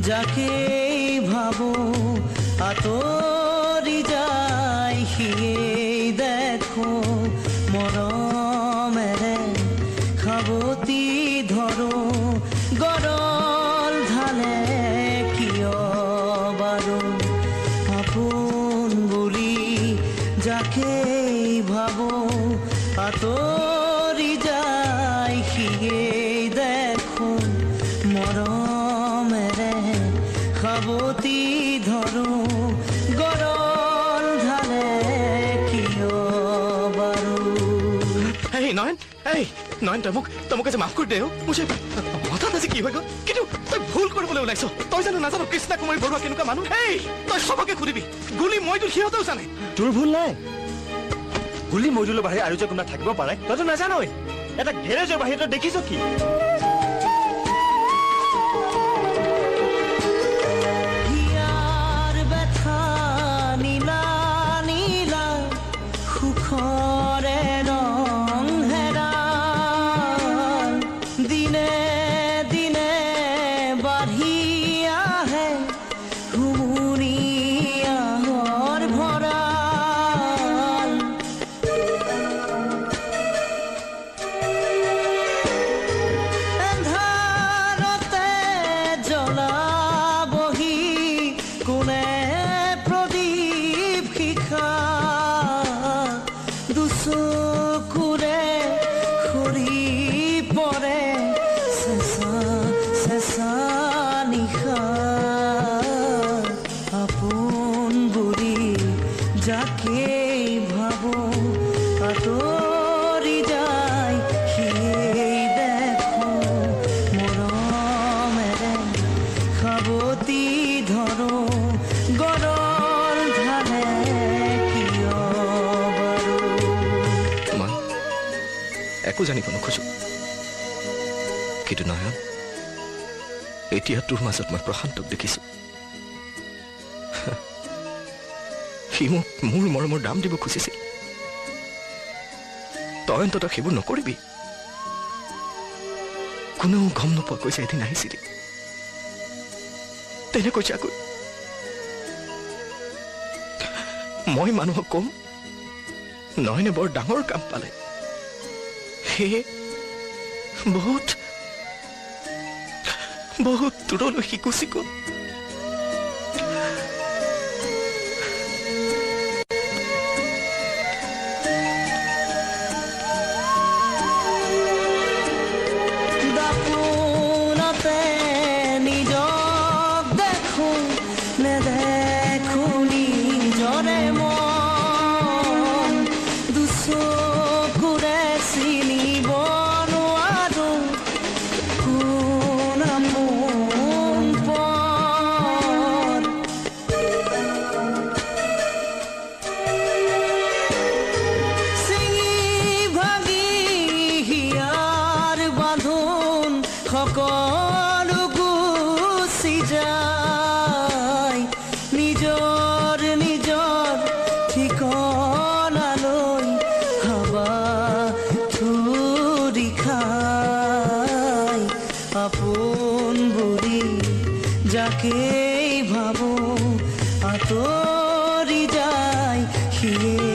যাকেই ভাবো আঁতৰি যায় সিয়েই দেখো মৰমেৰে খাবতি ধৰো গৰল ধালে কিয় বাৰু আপোন বুলি যাকেই ভাবো আঁতৰি যায় সিয়েই দেখো মৰমেৰে খাবতি ধৰো গৰল ধালে কিয় বাৰু। এই নয়ন, এই নয়ন, তই মোক আজি মাফ কৰি দে। মোৰ যে হঠাৎ আজি কি হৈ গ'ল, কিন্তু তই ভুল কৰিবলৈ ওলাইছ। তই জানো নাজানো কৃষ্ণা কুমাৰী বৰুৱা কেনেকুৱা মানুহ? এই তই চবকে সুধিবি, গুলি মইদুল সিহঁতেও জানে। তোৰ ভুল নাই, গুলি মইদুলৰ বাহিৰে আৰু যে কোনোবা থাকিব পাৰে তইতো নাজানই। এটা গেৰেজৰ বাহিৰে তই দেখিছ কি? যাকেই ভাবো আঁতৰি যায় সিয়েই দেখো মৰমেৰে খাবতি ধৰো গৰল ধালে কিয় বাৰু। মই একো জানিব নোখোজো, কিন্তু নয়ন এতিয়া তোৰ মাজত মই প্ৰশান্তক দেখিছো। সি মোক মোৰ মৰমৰ দাম দিব খুজিছিল। তই অন্ততঃ সেইবোৰ নকৰিবি। কোনেও গম নোপোৱাকৈ যে এদিন আহিছিলি, তেনেকৈ যাকৈ মই মানুহক কম নয়নে বৰ ডাঙৰ কাম পালে, সেয়ে বহুত বহুত দূৰলৈ সি গুচি গ'ল। সকলো গুচি যায় নিজৰ নিজৰ ঠিকনালৈ হাবা থুৰি খায় আপোন বুলি যাকেই ভাবো আঁতৰি যায় সিয়ে